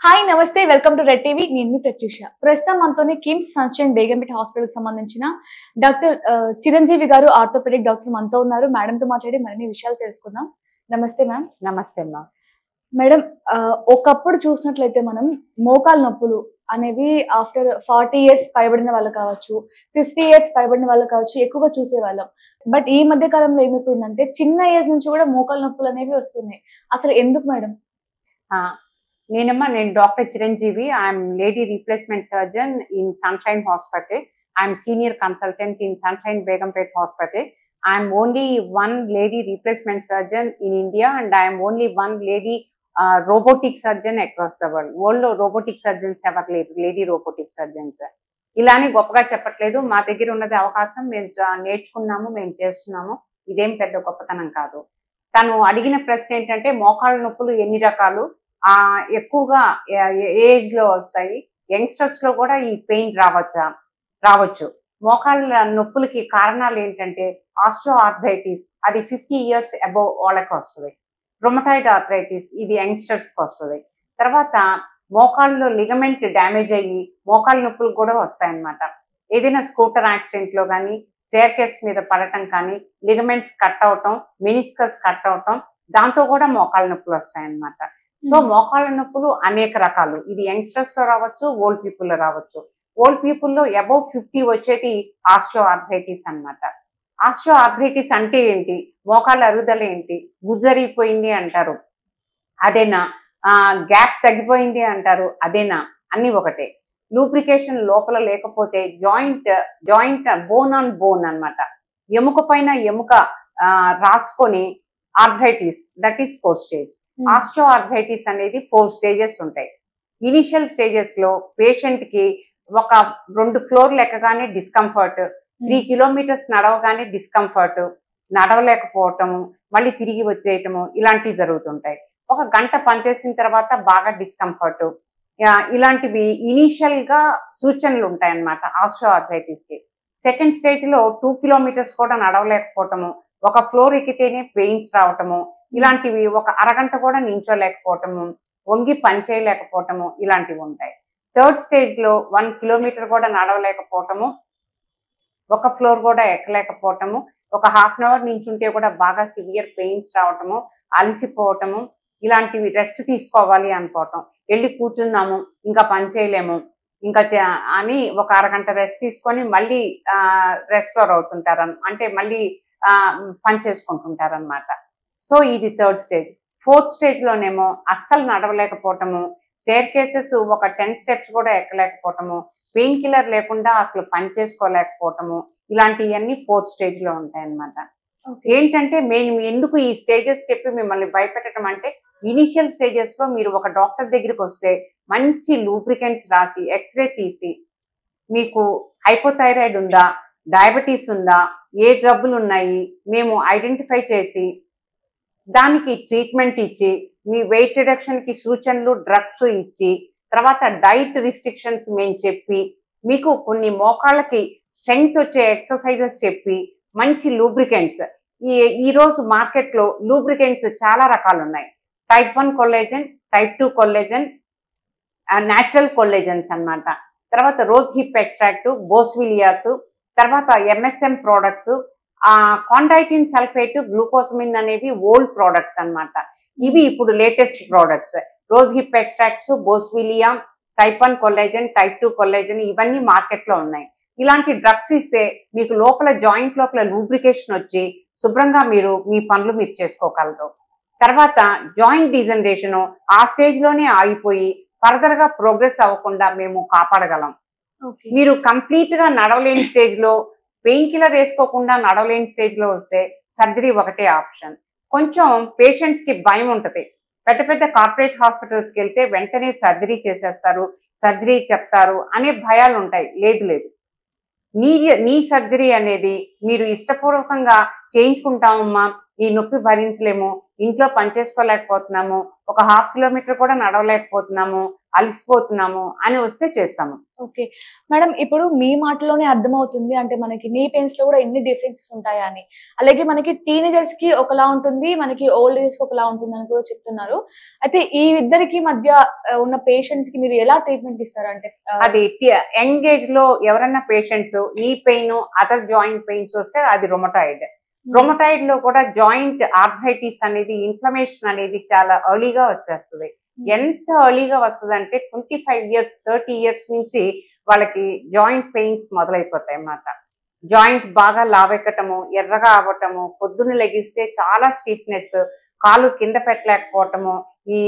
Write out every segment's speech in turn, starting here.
Hi నమస్తే welcome to red TV నేను మీ ప్రత్యూష ప్రస్తుతం మనతోని కిమ్స్ సన్షైన్ బేగంపేట హాస్పిటల్ కి సంబంధించిన డాక్టర్ చిరంజీవి గారు ఆర్థోపెడిక్ డాక్టర్ మనతో ఉన్నారు మేడం తో మాట్లాడి మరిన్ని విషయాలు తెలుసుకుందాం నమస్తే మ్యామ్ నమస్తే అమ్మా. మేడం ఒకప్పుడు చూసినట్లయితే మనం మోకాలు నొప్పులు అనేవి ఆఫ్టర్ 40 ఇయర్స్ పైబడిన వాళ్ళు కావచ్చు 50 ఇయర్స్ పైబడిన వాళ్ళు కావచ్చు ఎక్కువగా చూసేవాళ్ళం బట్ ఈ మధ్య కాలంలో ఏమైపోయిందంటే చిన్న ఏజ్ నుంచి కూడా మోకాలు నొప్పులు అనేవి వస్తున్నాయి అసలు ఎందుకు మేడం నేను doctor Chiranjeevi. I'm lady replacement surgeon in sunshine hospital. I'm senior consultant in sunshine Begumpet hospital. I'm only one lady replacement surgeon in India and I'm only one lady robotic surgeon across the world. World robotic surgeons ఎవరు లేరు, lady robotic surgeons. ఇలానే గొప్పగా చెప్పట్లేదు, మా దగ్గర ఉన్నది అవకాశం, మేము నేర్చుకున్నాము, మేము చేస్తున్నాము. ఇదేం పెద్ద గొప్పతనం కాదు. తను అడిగిన ప్రశ్న ఏంటంటే మోకాళ్ళ నొప్పులు ఎన్ని రకాలు, ఎక్కువగా ఏజ్ లో వస్తాయి, యంగ్స్టర్స్ లో కూడా ఈ పెయిన్ రావచ్చు. మోకాళ్ళ నొప్పులకి కారణాలు ఏంటంటే ఆస్ట్రో ఆర్థరైటిస్, అది 50 ఇయర్స్ అబోవ్ వాళ్ళకి వస్తుంది. రొమటాయిడ్ ఆర్థరైటిస్, ఇది యంగ్స్టర్స్ కి వస్తుంది. తర్వాత మోకాళ్ళలో లిగమెంట్ డ్యామేజ్ అయ్యి మోకాళ్ళ నొప్పులు కూడా వస్తాయన్నమాట. ఏదైనా స్కూటర్ యాక్సిడెంట్ లో కానీ స్టేర్ కేస్ మీద పడటం కానీ లిగమెంట్స్ కట్ అవటం, మెనిస్కస్ కట్ అవటం, దాంతో కూడా మోకాళ్ళ నొప్పులు వస్తాయన్నమాట. సో మోకాళ్ళ నొప్పులు అనేక రకాలు. ఇది యంగ్స్టర్స్ లో రావచ్చు, ఓల్డ్ పీపుల్ లో రావచ్చు. ఓల్డ్ పీపుల్ లో అబౌవ్ 50 వచ్చేది ఆస్ట్రో ఆర్థరైటిస్ అన్నమాట. ఆస్ట్రో ఆర్థరైటిస్ అంటే ఏంటి, మోకాళ్ళ అరుగుదల ఏంటి, గుజ్జరిగిపోయింది అంటారు అదేనా, గ్యాప్ తగ్గిపోయింది అంటారు అదేనా, అన్ని ఒకటే. లూబ్రికేషన్ లోపల లేకపోతే జాయింట్ బోన్ ఆన్ బోన్ అన్నమాట, ఎముక పైన ఎముక రాసుకొని arthritis, that is 4th stage. Astro arthritis అనేది 4 స్టేజెస్ ఉంటాయి. ఇనిషియల్ స్టేజెస్ లో పేషెంట్ కి ఒక 2 ఫ్లోర్లు ఎక్కగానే డిస్కంఫర్ట్, 3 కిలోమీటర్స్ నడవగానే డిస్కంఫర్ట్, నడవలేకపోవటము, మళ్ళీ తిరిగి వచ్చేయటము, ఇలాంటివి జరుగుతుంటాయి. ఒక గంట పనిచేసిన తర్వాత బాగా డిస్కంఫర్ట్, ఇలాంటివి ఇనీషియల్ గా సూచనలు ఉంటాయన్నమాట ఆస్ట్రో ఆర్థరైటిస్ కి. సెకండ్ స్టేజ్ లో 2 కిలోమీటర్స్ కూడా నడవలేకపోవటము, ఒక ఫ్లోర్ ఎక్కితేనే పెయిన్స్ రావటము, ఇలాంటివి, ఒక అరగంట కూడా నించోలేకపోవటము, వంగి పని చేయలేకపోవటము, ఇలాంటివి ఉంటాయి. థర్డ్ స్టేజ్ లో 1 కిలోమీటర్ కూడా నడవలేకపోవటము, ఒక ఫ్లోర్ కూడా ఎక్కలేకపోవటము, ఒక హాఫ్ అన్ అవర్ నించుంటే కూడా బాగా సివియర్ పెయిన్స్ రావటము, అలసిపోవటము, ఇలాంటివి, రెస్ట్ తీసుకోవాలి అనుకోవటం, వెళ్ళి కూర్చుందాము ఇంకా పని చేయలేము ఇంకా అని ఒక అరగంట రెస్ట్ తీసుకొని మళ్ళీ రెస్టోర్ అవుతుంటారు, అంటే మళ్ళీ పని చేసుకుంటుంటారనమాట. సో ఇది థర్డ్ స్టేజ్. ఫోర్త్ స్టేజ్ లోనేమో అస్సలు నడవలేకపోవటము, స్టేర్ కేసెస్ ఒక 10 స్టెప్స్ కూడా ఎక్కలేకపోవటము, పెయిన్ కిల్లర్ లేకుండా అసలు పని చేసుకోలేకపోవటము, ఇలాంటివన్నీ 4th స్టేజ్ లో ఉంటాయన్నమాట. ఏంటంటే మేము ఎందుకు ఈ స్టేజెస్ చెప్పి మిమ్మల్ని భయపెట్టడం అంటే, ఇనిషియల్ స్టేజెస్ లో మీరు ఒక డాక్టర్ దగ్గరికి వస్తే మంచి లూబ్రికెంట్స్ రాసి ఎక్స్రే తీసి మీకు హైపోథైరాయిడ్ ఉందా, డయాబెటీస్ ఉందా, ఏ జబ్బులు ఉన్నాయి మేము ఐడెంటిఫై చేసి దానికి ట్రీట్మెంట్ ఇచ్చి, మీ వెయిట్ రిడక్షన్ కి సూచనలు, డ్రగ్స్ ఇచ్చి, తర్వాత డైట్ రిస్ట్రిక్షన్స్ మేము చెప్పి, మీకు కొన్ని మోకాళ్ళకి స్ట్రెంగ్త్ వచ్చే ఎక్సర్సైజెస్ చెప్పి, మంచి లూబ్రికెంట్స్, ఈ రోజు మార్కెట్లో లూబ్రికెంట్స్ చాలా రకాలు ఉన్నాయి. Type 1 collagen, type 2 collagen, natural collagens అన్నమాట. తర్వాత రోజ్ హిప్ ఎక్స్ట్రాక్ట్, బోస్విలియాస్, తర్వాత MSM products, chondroitin sulphate, glucosamine అనేవి ఓల్డ్ ప్రోడక్ట్స్ అన్నమాట. ఇవి ఇప్పుడు latest products. Rose hip extracts, boswellia, type 1 collagen, type 2 collagen, ఇవన్నీ మార్కెట్లో ఉన్నాయి. ఇలాంటి డ్రగ్స్ ఇస్తే మీకు లోపల జాయింట్ లోపల లూబ్రికేషన్ వచ్చి శుభ్రంగా మీరు మీ పనులు మీరు చేసుకోగలరు. తర్వాత జాయింట్ డిజనరేషన్ ఆ స్టేజ్ లోనే ఆగిపోయి ఫర్దర్ గా ప్రోగ్రెస్ అవ్వకుండా మేము కాపాడగలం. మీరు కంప్లీట్ గా నడవలేని స్టేజ్ లో, పెయిన్ కిల్లర్ వేసుకోకుండా నడవలేని స్టేజ్ లో వస్తే సర్జరీ ఒకటే ఆప్షన్. కొంచెం పేషెంట్స్ కి భయం ఉంటుంది, పెద్ద పెద్ద కార్పొరేట్ హాస్పిటల్స్కి వెళ్తే వెంటనే సర్జరీ చేసేస్తారు, సర్జరీ చెప్తారు అనే భయాలు ఉంటాయి. లేదు, నీ సర్జరీ అనేది మీరు ఇష్టపూర్వకంగా చేయించుకుంటామమ్మా, ఈ నొప్పి భరించలేము, ఇంట్లో పని చేసుకోలేకపోతున్నాము, ఒక 1/2 కిలోమీటర్ కూడా నడవలేకపోతున్నాము, అలసిపోతున్నాము అని వస్తే చేస్తాము. ఓకే. మేడం ఇప్పుడు మీ మాటలోనే అర్థమవుతుంది అంటే మనకి నీ పెయిన్స్‌లో కూడా ఎన్ని డిఫరెన్సెస్ ఉంటాయా అని. అలాగే మనకి టీనేజర్స్‌కి ఒకలా ఉంటుంది. మనకి ఓల్డ్ ఏజ్‌కి ఒకలా ఉంటుందని కూడా చెప్తున్నారు. అయితే ఈ ఇద్దరికి మధ్య ఉన్న పేషెంట్స్‌కి మీరు ఎలా ట్రీట్మెంట్ ఇస్తారు? అంటే అది యంగ్ ఏజ్ లో ఎవరన్నా patients knee pain, other joint pains వస్తే అది రొమటాయిడ్. రొమటాయిడ్ లో కూడా జాయింట్ ఆర్థరైటిస్ అనేది, ఇన్ఫ్లమేషన్ అనేది చాలా ఎర్లీగా వచ్చేస్తుంది. ఎంత ఎర్లీగా వస్తుంది అంటే 25 ఇయర్స్ 30 ఇయర్స్ నుంచి వాళ్ళకి జాయింట్ పెయిన్స్ మొదలైపోతాయి అన్నమాట. జాయింట్ బాగా లావెక్కటము, ఎర్రగా అవ్వటము, పొద్దున్న లెగిస్తే చాలా స్టిఫ్నెస్, కాలు కింద పెట్టలేకపోవటము, ఈ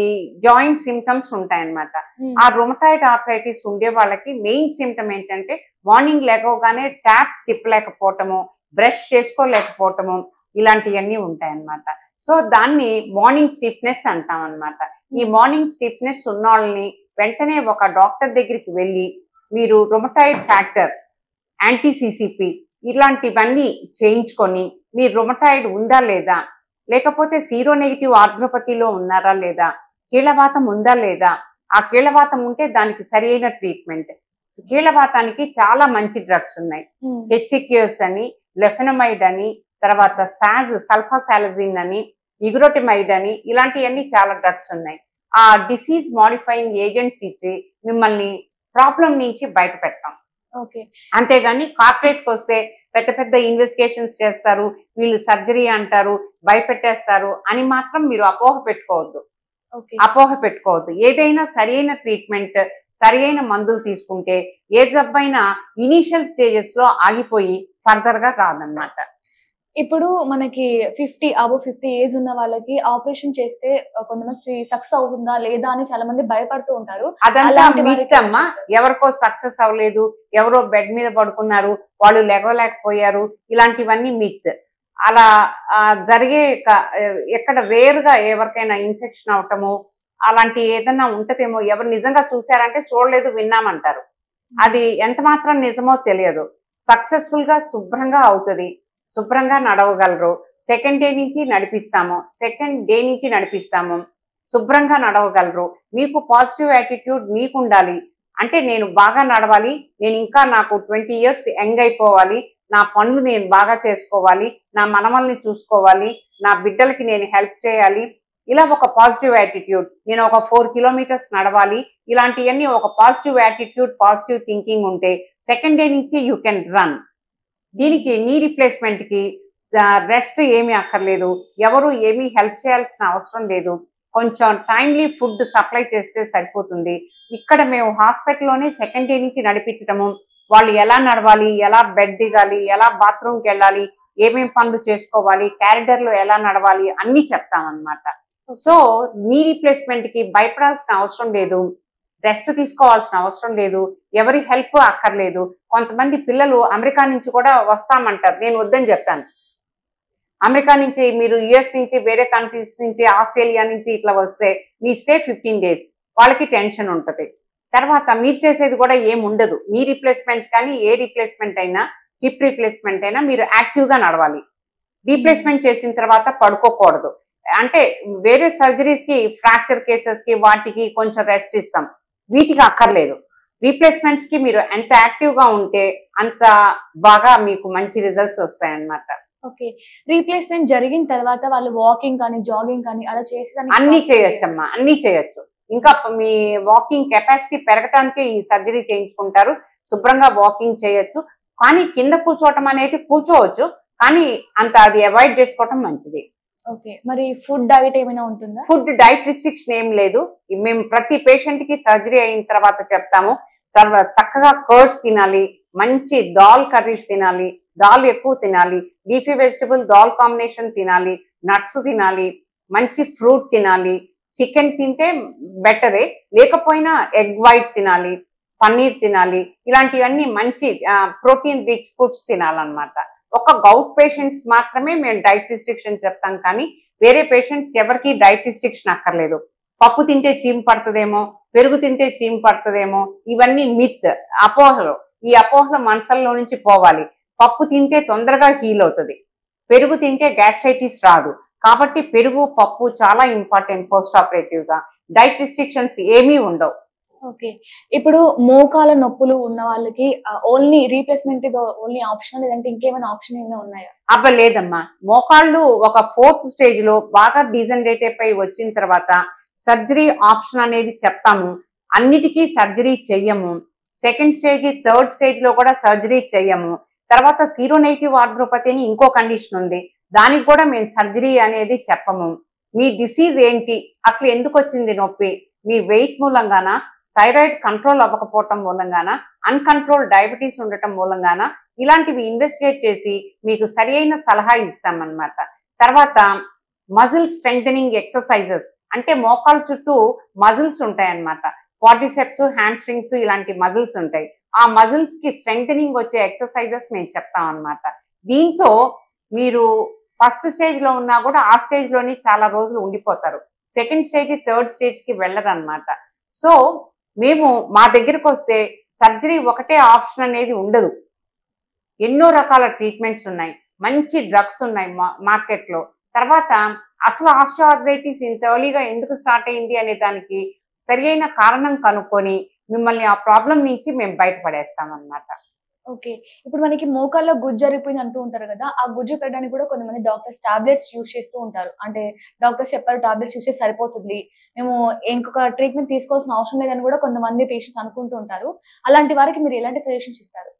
జాయింట్ సిమ్టమ్స్ ఉంటాయన్నమాట. ఆ రొమటాయిడ్ ఆర్థరైటిస్ ఉండే వాళ్ళకి మెయిన్ సిమ్టమ్ ఏంటంటే మార్నింగ్ లేవగానే ట్యాప్ తిప్పలేకపోవటము, బ్రష్ చేసుకోలేకపోవటము, ఇలాంటివన్నీ ఉంటాయన్నమాట. సో దాన్ని మార్నింగ్ స్టిఫ్నెస్ అంటాం అన్నమాట. ఈ మార్నింగ్ స్టిఫ్నెస్ ఉన్న వాళ్ళని వెంటనే ఒక డాక్టర్ దగ్గరికి వెళ్ళి మీరు రొమటాయిడ్ ఫ్యాక్టర్, యాంటీ-సిసిపి ఇలాంటివన్నీ చేయించుకొని మీరు రొమటాయిడ్ ఉందా లేదా, లేకపోతే సీరో నెగిటివ్ ఆర్థ్రోపతిలో ఉన్నారా లేదా, కీళ్ళవాతం ఉందా లేదా, ఆ కీళ్ళవాతం ఉంటే దానికి సరి అయిన ట్రీట్మెంట్. కీళ్ళవాతానికి చాలా మంచి డ్రగ్స్ ఉన్నాయి. హెచ్సిక్యూస్ అని, లెఫెనమైడ్ అని, తర్వాత సల్ఫాసాలజిన్ అని, ఇగ్రోటిమైడ్ అని, ఇలాంటివన్నీ చాలా డ్రగ్స్ ఉన్నాయి. ఆ డిసీజ్ మాడిఫైయింగ్ ఏజెంట్స్ ఇచ్చి మిమ్మల్ని ప్రాబ్లం నుంచి బయట పెట్టాం. ఓకే. అంతేగాని కార్పొరేట్కి వస్తే పెద్ద పెద్ద ఇన్వెస్టిగేషన్స్ చేస్తారు, వీళ్ళు సర్జరీ అంటారు, భయపెట్టేస్తారు అని మాత్రం మీరు అపోహ పెట్టుకోవద్దు. అపోహ పెట్టుకోవద్దు. ఏదైనా సరైన ట్రీట్మెంట్, సరైన మందులు తీసుకుంటే ఏ జబ్బైనా ఇనీషియల్ స్టేజెస్ లో ఆగిపోయి ఫర్దర్ గా రాదన్నమాట. ఇప్పుడు మనకి 50 ఏజ్ ఉన్న వాళ్ళకి ఆపరేషన్ చేస్తే కొంతమంది సక్సెస్ అవుతుందా లేదా అని చాలా మంది భయపడుతూ ఉంటారు. అదంతా మిత్ అమ్మా. ఎవరికో సక్సెస్ అవ్వలేదు, ఎవరో బెడ్ మీద పడుకున్నారు, వాళ్ళు లెగవలేకపోయారు, ఇలాంటివన్నీ మిత్. అలా జరిగే ఎక్కడ రేరుగా ఎవరికైనా ఇన్ఫెక్షన్ అవటము అలాంటి ఏదైనా ఉంటదేమో. ఎవరు నిజంగా చూసారంటే చూడలేదు, విన్నామంటారు. అది ఎంత మాత్రం నిజమో తెలియదు. సక్సెస్ఫుల్ గా శుభ్రంగా అవుతుంది, శుభ్రంగా నడవగలరు. సెకండ్ డే నుంచి నడిపిస్తాము, శుభ్రంగా నడవగలరు. మీకు పాజిటివ్ యాటిట్యూడ్ మీకు ఉండాలి. అంటే నేను బాగా నడవాలి, నేను ఇంకా నాకు 20 ఇయర్స్ యంగ్ అయిపోవాలి, నా పనులు నేను బాగా చేసుకోవాలి, నా మనమల్ని చూసుకోవాలి, నా బిడ్డలకి నేను హెల్ప్ చేయాలి, ఇలా ఒక పాజిటివ్ యాటిట్యూడ్. నేను ఒక 4 కిలోమీటర్స్ నడవాలి, ఇలాంటివన్నీ ఒక పాజిటివ్ యాటిట్యూడ్, పాజిటివ్ థింకింగ్ ఉంటే సెకండ్ డే నుంచి యూ కెన్ రన్. దీనికి నీ రిప్లేస్మెంట్ కి రెస్ట్ ఏమీ అక్కర్లేదు, ఎవరు ఏమీ హెల్ప్ చేయాల్సిన అవసరం లేదు. కొంచెం టైమ్లీ ఫుడ్ సప్లై చేస్తే సరిపోతుంది. ఇక్కడ మేము హాస్పిటల్లోనే సెకండ్ డే నుంచి నడిపించడము, వాళ్ళు ఎలా నడవాలి, ఎలా బెడ్ దిగాలి, ఎలా బాత్రూమ్కి వెళ్ళాలి, ఏమేం పనులు చేసుకోవాలి, క్యారిడర్లో ఎలా నడవాలి అన్నీ చెప్తామన్నమాట. సో నీ రీప్లేస్మెంట్ కి భయపడాల్సిన అవసరం లేదు, రెస్ట్ తీసుకోవాల్సిన అవసరం లేదు, ఎవరి హెల్ప్ అక్కర్లేదు. కొంతమంది పిల్లలు అమెరికా నుంచి కూడా వస్తామంటారు, నేను వద్దని చెప్తాను. అమెరికా నుంచి మీరు యుఎస్ నుంచి వేరే కంట్రీస్ నుంచి ఆస్ట్రేలియా నుంచి ఇట్లా వస్తే మీ స్టే 15 డేస్, వాళ్ళకి టెన్షన్ ఉంటుంది. తర్వాత మీరు చేసేది కూడా ఏం ఉండదు. నీ రీప్లేస్మెంట్ కానీ ఏ రీప్లేస్మెంట్ అయినా, హిప్ రీప్లేస్మెంట్ అయినా మీరు యాక్టివ్గా నడవాలి. రీప్లేస్మెంట్ చేసిన తర్వాత పడుకోకూడదు. అంటే వేరే సర్జరీస్ కి, ఫ్రాక్చర్ కేసెస్ కి వాటికి కొంచెం రెస్ట్ ఇస్తాం, వీటికి అక్కర్లేదు. రీప్లేస్మెంట్స్ కి మీరు ఎంత యాక్టివ్ గా ఉంటే అంత బాగా మీకు మంచి రిజల్ట్స్ వస్తాయన్నమాట. ఓకే. రీప్లేస్మెంట్ జరిగిన తర్వాత వాళ్ళు వాకింగ్ కానీ, జాగింగ్ కానీ అలా చేసేదానికి అన్ని చేయొచ్చమ్మా, అన్ని చేయొచ్చు. ఇంకా మీ వాకింగ్ కెపాసిటీ పెరగటానికి ఈ సర్జరీ చేయించుకుంటారు. శుభ్రంగా వాకింగ్ చేయొచ్చు, కానీ కింద కూర్చోవటం అనేది కూర్చోవచ్చు, కానీ అంత అది అవాయిడ్ చేసుకోవటం మంచిది. ఓకే. మరి ఫుడ్ డైట్ ఏమైనా ఉంటుందా? ఫుడ్ డైట్ రిస్ట్రిక్షన్ ఏం లేదు. మేము ప్రతి పేషెంట్ కి సర్జరీ అయిన తర్వాత చెప్తాము, చాలా చక్కగా కర్డ్స్ తినాలి, మంచి దాల్ కర్రీస్ తినాలి, దాల్ ఎక్కువ తినాలి, లీఫీ వెజిటబుల్ దాల్ కాంబినేషన్ తినాలి, నట్స్ తినాలి, మంచి ఫ్రూట్ తినాలి, చికెన్ తింటే బెటరే, లేకపోయినా ఎగ్ వైట్ తినాలి, పన్నీర్ తినాలి, ఇలాంటివన్నీ మంచి ప్రోటీన్ రిచ్ ఫుడ్స్ తినాలన్నమాట. ఒక గౌట్ పేషెంట్స్ మాత్రమే మేము డైట్ రిస్ట్రిక్షన్ చెప్తాం, కానీ వేరే పేషెంట్స్కి ఎవరికి డైట్ రిస్ట్రిక్షన్ అక్కర్లేదు. పప్పు తింటే చీము పడుతుందేమో, పెరుగు తింటే చీము పడుతుందేమో, ఇవన్నీ మిత్, అపోహలు. ఈ అపోహల మనసుల్లో నుంచి పోవాలి. పప్పు తింటే తొందరగా హీల్ అవుతుంది, పెరుగు తింటే గ్యాస్ట్రైటిస్ రాదు. కాబట్టి పెరుగు, పప్పు చాలా ఇంపార్టెంట్ పోస్ట్ ఆపరేటివ్గా. డైట్ రిస్ట్రిక్షన్స్ ఏమీ ఉండవు. ఓకే. ఇప్పుడు మోకాళ్ళ నొప్పులు ఉన్న వాళ్ళకి ఓన్లీ రీప్లేస్‌మెంట్ ఓన్లీ ఆప్షనా? లేదంటే ఇంకేమైనా ఆప్షన్ ఏమైనా ఉన్నాయా? లేదమ్మా. మోకాళ్ళు ఒక 4th స్టేజ్‌లో బాగా డీజనరేట్ అయిపోయి వచ్చిన తర్వాత సర్జరీ ఆప్షన్ అనేది చెప్తాము. అన్నిటికి సర్జరీ చెయ్యము. సెకండ్ స్టేజ్, థర్డ్ స్టేజ్‌లో కూడా సర్జరీ చెయ్యము. తర్వాత సీరోనెగటివ్ ఆర్థ్రోపతి అని ఇంకో కండిషన్ ఉంది. దానికి కూడా మేము సర్జరీ అనేది చెప్పము. మీ డిసీజ్ ఏంటి? అసలు ఎందుకొచ్చింది నొప్పి? మీ వెయిట్ మూలంగానా? థైరాయిడ్ కంట్రోల్ అవ్వకపోవటం మూలంగానా? అన్‌కంట్రోల్డ్ డయాబెటిస్ ఉండటం మూలంగానా? ఇలాంటివి ఇన్వెస్టిగేట్ చేసి మీకు సరియైన సలహా ఇస్తామన్నమాట. తర్వాత మజిల్ స్ట్రెంథెనింగ్ ఎక్సర్సైజెస్ అంటే మోకాళ్ళ చుట్టూ మజిల్స్ ఉంటాయన్నమాట. క్వాడ్రిసెప్స్, హ్యామ్‌స్ట్రింగ్స్ ఇలాంటి మజిల్స్ ఉంటాయి. ఆ మజిల్స్ కి స్ట్రెంథెనింగ్ వచ్చే ఎక్సర్సైజెస్ మేము చెప్తామన్నమాట. దీంతో మీరు ఫస్ట్ స్టేజ్ లో ఉన్నా కూడా ఆ స్టేజ్ లోని చాలా రోజులు ఉండిపోతారు. సెకండ్ స్టేజ్, థర్డ్ స్టేజ్ కి వెళ్ళరన్నమాట. సో మేము మా దగ్గరకు వస్తే సర్జరీ ఒకటే ఆప్షన్ అనేది ఉండదు. ఎన్నో రకాల ట్రీట్మెంట్స్ ఉన్నాయి. మంచి డ్రగ్స్ ఉన్నాయి మార్కెట్‌లో. తర్వాత అసలు ఆస్టియోఆర్థరైటిస్ ఇంత ఎర్లీగా ఎందుకు స్టార్ట్ అయింది అనే దానికి సరియైన కారణం కనుక్కొని మిమ్మల్ని ఆ ప్రాబ్లమ్ నుంచి మేము బయటపడేస్తామన్నమాట. ఓకే. ఇప్పుడు మనకి మోకాల్లో గుజ్జు అరిగిపోయింది అంటూ ఉంటారు గదా! ఆ గుజ్జు పెట్టడానికి కూడా కొంతమంది డాక్టర్స్ టాబ్లెట్స్ యూజ్ చేస్తూ ఉంటారు. అంటే డాక్టర్స్ చెప్పారు టాబ్లెట్స్ యూజ్ చేస్తే సరిపోతుంది. మేము ఇంకొక ట్రీట్మెంట్ తీసుకోవాల్సిన అవసరం లేదని కూడా కొంతమంది పేషెంట్స్ అనుకుంటూ ఉంటారు. అలాంటి వారికి మీరు ఎలాంటి సజెషన్స్ ఇస్తారు?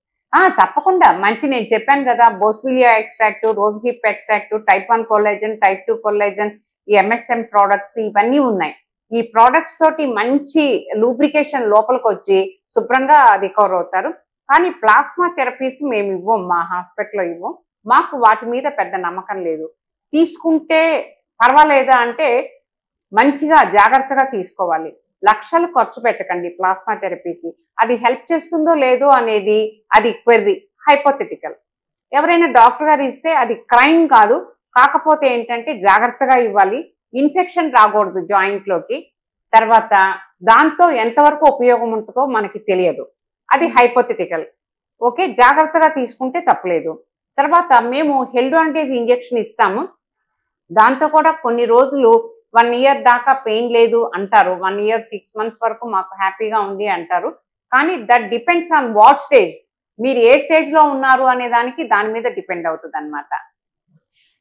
తప్పకుండా. నేను చెప్పాను గదా! Boswellia extract, rose hip extract, type 1 collagen, type 2 collagen, ఈ ఎంఎస్ఎం ప్రొడక్ట్స్ ఇవన్నీ ఉన్నాయి. ఈ ప్రొడక్ట్స్ తోటి మంచి లూబ్రికేషన్ లోపలికొచ్చి శుభ్రంగా రికవర్ అవుతారు. కానీ ప్లాస్మా థెరపీస్ మేము ఇవ్వం. మా హాస్పిటల్‌లో ఇవ్వం. మాకు వాటి మీద పెద్ద నమ్మకం లేదు. తీసుకుంటే పర్వాలేదా అంటే మంచిగా జాగ్రత్తగా తీసుకోవాలి. లక్షలు ఖర్చు పెట్టకండి ప్లాస్మా థెరపీకి. అది హెల్ప్ చేస్తుందో లేదో అనేది అది క్వెర్రీ, హైపోథెటికల్. ఎవరైనా డాక్టర్ గారు ఇస్తే అది క్రైమ్ కాదు. కాకపోతే ఏంటంటే జాగ్రత్తగా ఇవ్వాలి. ఇన్ఫెక్షన్ రాకూడదు జాయింట్‌లోకి. తర్వాత దాంతో ఎంతవరకు ఉపయోగం ఉంటదో మనకి తెలియదు. అది హైపోథెటికల్. ఓకే. జాగ్రత్తగా తీసుకుంటే తప్పులేదు. తర్వాత మేము హెల్డాంటేజ్ ఇంజెక్షన్ ఇస్తాము. దాంతో కూడా కొన్ని రోజులు 1 ఇయర్ దాకా పెయిన్ లేదు అంటారు. 1 ఇయర్ 6 మంత్స్ వరకు మాకు హ్యాపీగా ఉంది అంటారు. కానీ that depends on what stage. మీరు ఏ స్టేజ్‌లో ఉన్నారు అనే దాని మీద డిపెండ్ అవుతదనమాట.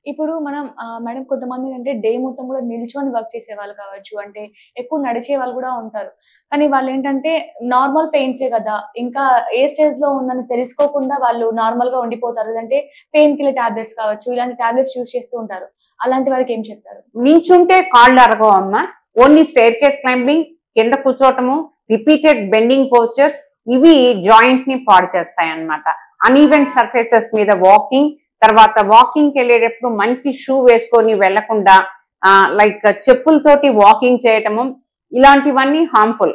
ఇప్పుడు మనం మేడం కొంతమందేంటంటే డే మొత్తం కూడా నిల్చొని వర్క్ చేసేవాళ్ళు కావచ్చు. అంటే ఎక్కువ నడిచే వాళ్ళు కూడా ఉంటారు. కానీ వాళ్ళేంటంటే నార్మల్ పెయిన్సే గదా! ఇంకా ఏ స్టేజ్‌లో ఉందని తెలుసుకోకుండా వాళ్ళు నార్మల్‌గా ఉండిపోతారు. లేదంటే పెయిన్ కిల్లర్ టాబ్లెట్స్ కావచ్చు. ఇలాంటి టాబ్లెట్స్ యూజ్ చేస్తూ ఉంటారు. అలాంటి వారికి ఏం చెప్తారు? నించుంటే కాళ్ళు అరగవమ్మా. ఓన్లీ స్టెయిర్‌కేస్ క్లైంబింగ్, కింద కూర్చోవటము, రిపీటెడ్ బెండింగ్ పోస్చర్స్ ఇవి జాయింట్‌ని పాడు చేస్తాయన్నమాట. అన్‌ఈవెన్ సర్ఫేసెస్ మీద వాకింగ్, తర్వాత వాకింగ్‌కెళ్ళేటప్పుడు మంచి షూ వేసుకొని వెళ్ళకుండా లైక్ చెప్పులతోటి వాకింగ్ చేయటము, ఇలాంటివన్నీ హార్మ్‌ఫుల్.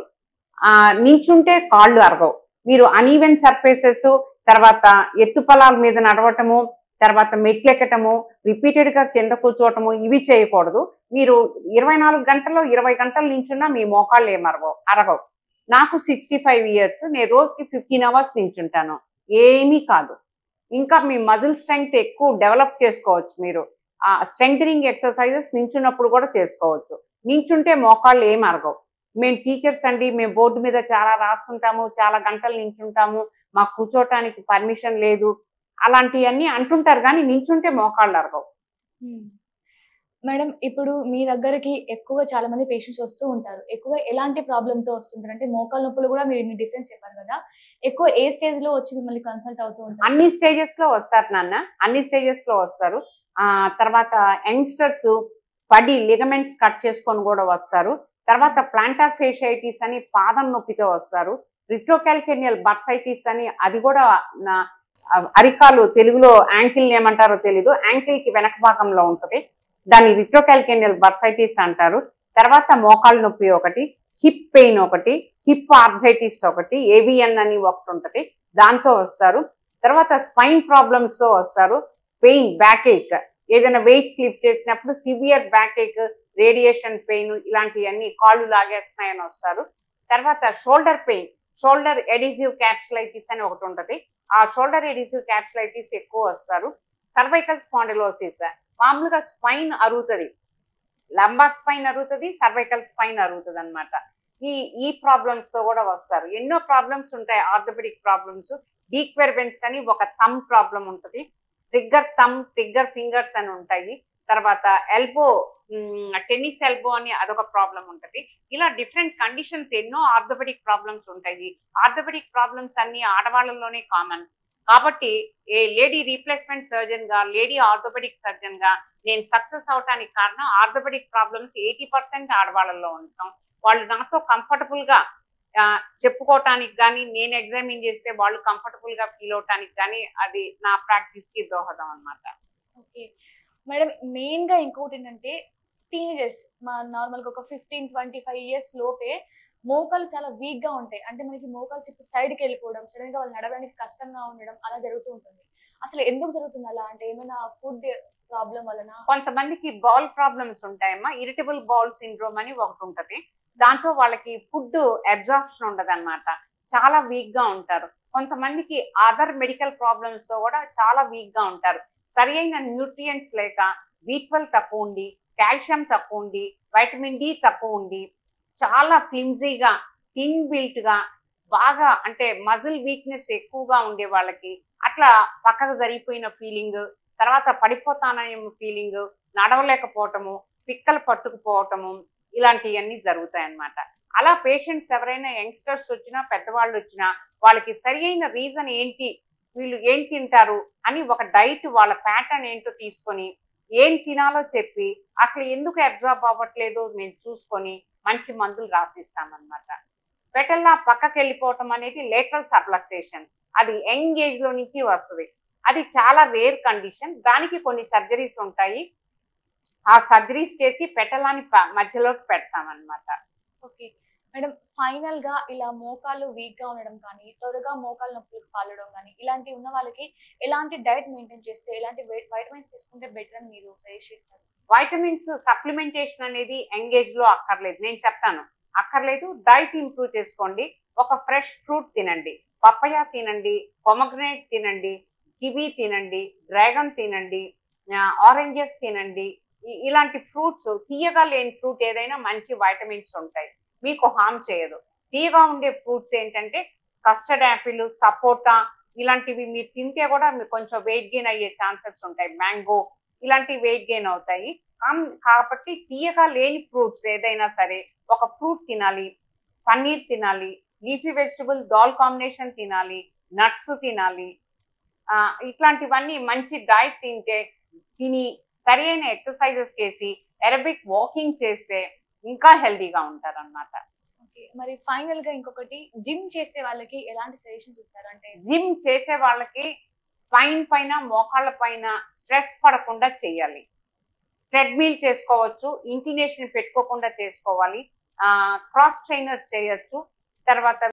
నించుంటే కాళ్ళు అరగవు. మీరు అన్‌ఈవెన్ సర్ఫేసెస్, తర్వాత ఎత్తు పొలాల మీద నడవటము, తర్వాత మెట్లెక్కటము, రిపీటెడ్‌గా కింద కూర్చోవటము ఇవి చేయకూడదు. మీరు 24 గంటల్లో 20 గంటలు నించున్నా మీ మోకాళ్ళు ఏమి అరగవు. నాకు 65 ఇయర్స్. నేను రోజుకి 15 అవర్స్ నించుంటాను. ఏమీ కాదు. ఇంకా మీ మజిల్ స్ట్రెంగ్త్ ఎక్కువ డెవలప్ చేసుకోవచ్చు మీరు. స్ట్రెంథెనింగ్ ఎక్సర్‌సైజెస్ నించున్నప్పుడు కూడా చేసుకోవచ్చు. నించుంటే మోకాళ్ళు ఏమి అరగవు. మేము టీచర్స్ అండి. మేము బోర్డ్ మీద చాలా రాస్తుంటాము. చాలా గంటలు నించుంటాము. మాకు కూర్చోటానికి పర్మిషన్ లేదు. అలాంటియన్నీ అంటుంటారు గానీ నించుంటే మోకాళ్ళు అరగవు. హ్మ్. మేడం ఇప్పుడు మీ దగ్గరికి ఎక్కువగా చాలా మంది పేషెంట్స్ వస్తూ ఉంటారు. ఎక్కువగా ఎలాంటి ప్రాబ్లమ్‌తో వస్తుంటారు? అంటే మోకాళ్ళ నొప్పులు గూడా మీరు ఇన్ని డిఫరెన్స్ చెప్పారు గదా! ఎక్కువ ఏ స్టేజ్‌లో వచ్చి మిమ్మల్ని కన్సల్ట్ అవుతూ ఉంటారు? అన్ని స్టేజెస్‌లో వస్తారు నాన్న. అన్ని స్టేజెస్‌లో వస్తారు. తర్వాత యంగ్‌స్టర్స్ పడి లిగమెంట్స్ కట్ చేసుకొని గూడా వస్తారు. తర్వాత ప్లాంటార్ ఫేషియైటిస్ అని పాదం నొప్పితో వస్తారు. రిట్రోకాల్కేనియల్ బర్సైటిస్ అని అది గూడా నా అరికాలు తెలుగులో యాంకిల్‌ని ఏమంటారో తెలీదు. యాంకిల్‌కి వెనక భాగంలో ఉంటది. దాన్ని రిట్రోకాల్కేనియల్ బర్సైటిస్ అంటారు. తర్వాత మోకాళ్ళ నొప్పి ఒకటి, హిప్ పెయిన్ ఒకటి, హిప్ ఆర్థరైటిస్ ఒకటి, ఏవిఎన్ అని ఒకటుంటది. దాంతో వస్తారు. తర్వాత స్పైన్ ప్రాబ్లమ్స్‌తో వస్తారు. పెయిన్, బ్యాక్ ఏక్ ఏదైనా వెయిట్స్ లిఫ్ట్ చేసినప్పుడు severe back ache, radiation pain ఇలాంటియన్నీ కాళ్ళు లాగేస్తున్నాయని వస్తారు. తర్వాత shoulder pain, shoulder adhesive capsulitis అని ఒకటుంటది. ఆ షోల్డర్ ఎడిసివ్ క్యాప్సులైటిస్ ఎక్కువ వస్తారు. సర్వైకల్ స్పాండిలోసిస్ మామూలుగా స్పైన్ అరుగుతది. లంబార్ స్పైన్ అరుగుతది, సర్వైకల్ స్పైన్ అరుగుతదనమాట. ఈ ఈ ప్రాబ్లమ్స్ తో కూడా వస్తారు. ఎన్నో ప్రాబ్లమ్స్ ఉంటాయి ఆర్థోపెడిక్ ప్రాబ్లమ్స్. డీక్వెర్బెన్స్ అని ఒక థంబ్ ప్రాబ్లం ఉంటుంది. ట్రిగ్గర్ ఫింగర్స్ అని ఉంటాయి. తర్వాత ఎల్బో, టెన్నిస్ ఎల్బో అని అదొక ప్రాబ్లం ఉంటుంది. ఇలా డిఫరెంట్ కండిషన్స్ ఎన్నో ఆర్థోపెడిక్ ప్రాబ్లమ్స్ ఉంటాయి. ఆర్థోపెడిక్ ప్రాబ్లమ్స్ అన్ని ఆడవాళ్ళలోనే కామన్. కాబట్టి ఏ లేడీ రీప్లేస్మెంట్ సర్జన్ గా, లేడీ ఆర్థోపెడిక్ సర్జన్ గా నేను సక్సెస్ అవడానికి కారణం ఆర్థోపెడిక్ ప్రాబ్లమ్స్ 80% ఆడవాళ్ళలో ఉంటాం. వాళ్ళు నాతో కంఫర్టబుల్ గా చెప్పుకోవటానికి కానీ, నేను ఎగ్జామిన్ చేస్తే వాళ్ళు కంఫర్టబుల్ గా ఫీల్ అవటానికి కానీ అది నా ప్రాక్టీస్ కి దోహదం అన్నమాట. ఓకే మేడం, మెయిన్ గా ఇంకోటి ఏంటంటే టీనేజర్స్ నార్మల్గా ఒక 15-25 ఇయర్స్ లోపే మోకాలు చాలా వీక్ గా ఉంటాయి. అంటే మనకి మోకాలు చెప్పి సైడ్కి వెళ్ళిపోవడం, సడన్ గా వాళ్ళు నడవడానికి కష్టంగా ఉండడం అలా జరుగుతూ ఉంటుంది. అసలు ఎందుకు జరుగుతుంది అలా? అంటే ఏమైనా ఫుడ్ ప్రాబ్లం వలన? కొంతమందికి బౌల్ ప్రాబ్లమ్స్ ఉంటాయమ్మా. ఇరిటబుల్ బౌల్ సిండ్రోమ్ అని ఒకటి ఉంటది. దాంతో వాళ్ళకి ఫుడ్ అబ్జార్ప్షన్ ఉండదన్నమాట. చాలా వీక్ గా ఉంటారు. కొంతమందికి అదర్ మెడికల్ ప్రాబ్లమ్స్ తో కూడా చాలా వీక్ గా ఉంటారు. సరి అయిన న్యూట్రియంట్స్ లేక B12 తక్కువ ఉండి, కాల్షియం తక్కువ ఉండి, వైటమిన్ డి తక్కువ ఉండి, చాలా ఫ్లిమ్జీగా, థిన్ బిల్ట్ గా, బాగా అంటే మజిల్ వీక్నెస్ ఎక్కువగా ఉండే వాళ్ళకి అట్లా పక్కకు జరిగిపోయిన ఫీలింగ్, తర్వాత పడిపోతాననే ఫీలింగ్, నడవలేకపోవటము, పిక్కలు పట్టుకుపోవటము, ఇలాంటివన్నీ జరుగుతాయి అన్నమాట. అలా పేషెంట్స్ ఎవరైనా యంగ్స్టర్స్ వచ్చినా, పెద్దవాళ్ళు వచ్చినా వాళ్ళకి సరి అయిన రీజన్ ఏంటి, వీళ్ళు ఏం తింటారు అని ఒక డైట్, వాళ్ళ ప్యాటర్న్ ఏంటో తీసుకొని ఏం తినాలో చెప్పి అసలు ఎందుకు అబ్జార్బ్ అవ్వట్లేదో మేము చూసుకొని మంచి మందులు రాసిస్తామన్నమాట. పెటల్లా పక్కకి వెళ్ళిపోవటం అనేది లేటరల్ సబ్లక్సేషన్. అది యంగ్ ఏజ్ లో నుంచి వస్తుంది. అది చాలా రేర్ కండిషన్. దానికి కొన్ని సర్జరీస్ ఉంటాయి. ఆ సర్జరీస్ చేసి పెటలాని మధ్యలోకి పెడతామన్నమాట. ఓకే మేడం, ఫైనల్ గా ఇలా మోకాలు వీక్ గా ఉండడం కానీ, త్వరగా మోకాలు నొప్పులకు పాలడం కానీ, ఇలాంటివి ఉన్న వాళ్ళకి ఎలాంటి డైట్ మెయింటైన్ చేస్తే, ఎలాంటి వైటమిన్స్ తీసుకుంటే బెటర్ అని మీరు సజెస్ట్ చేస్తారు? వైటమిన్స్ సప్లిమెంటేషన్ అనేది ఎంగేజ్ లో అక్కర్లేదు. నేను చెప్తాను, అక్కర్లేదు. డైట్ ఇంప్రూవ్ చేసుకోండి. ఒక ఫ్రెష్ ఫ్రూట్ తినండి. పప్పయ తినండి, పొమగ్రనేట్ తినండి, కివీ తినండి, డ్రాగన్ తినండి, ఆరెంజెస్ తినండి. ఇలాంటి ఫ్రూట్స్, తీయగా లేని ఫ్రూట్ ఏదైనా మంచి వైటమిన్స్ ఉంటాయి, మీకు హార్మ్ చేయదు. తీయగా ఉండే ఫ్రూట్స్ ఏంటంటే కస్టర్డ్ యాపిల్, సపోటా, ఇలాంటివి మీరు తింటే కూడా మీకు కొంచెం వెయిట్ గెయిన్ అయ్యే ఛాన్సెస్ ఉంటాయి. మ్యాంగో, ఇలాంటి వెయిట్ గెయిన్ అవుతాయి. కాబట్టి తీయగా లేని ఫ్రూట్స్ ఏదైనా సరే ఒక ఫ్రూట్ తినాలి, పన్నీర్ తినాలి, లీఫీ వెజిటబుల్ దాల్ కాంబినేషన్ తినాలి, నట్స్ తినాలి. ఇట్లాంటివన్నీ మంచి డైట్ తిని సరి అయిన ఎక్సర్సైజెస్ చేసి ఎరోబిక్ వాకింగ్ చేస్తే ఇంకా హెల్దీగా ఉంటారన్నమాట. ఓకే, మరి ఫైనల్ గా ఇంకొకటి, జిమ్ చేసే వాళ్ళకి ఎలాంటి సజెషన్స్ ఇస్తారు? అంటే జిమ్ చేసే వాళ్ళకి స్పైన్ పైన, మోకాళ్ళ పైన స్ట్రెస్ పడకుండా చేయాలి. ట్రెడ్మిల్ చేసుకోవచ్చు, ఇంక్లినేషన్ పెట్టుకోకుండా చేసుకోవాలి, క్రాస్ ట్రైనర్ చేయొచ్చు. తర్వాత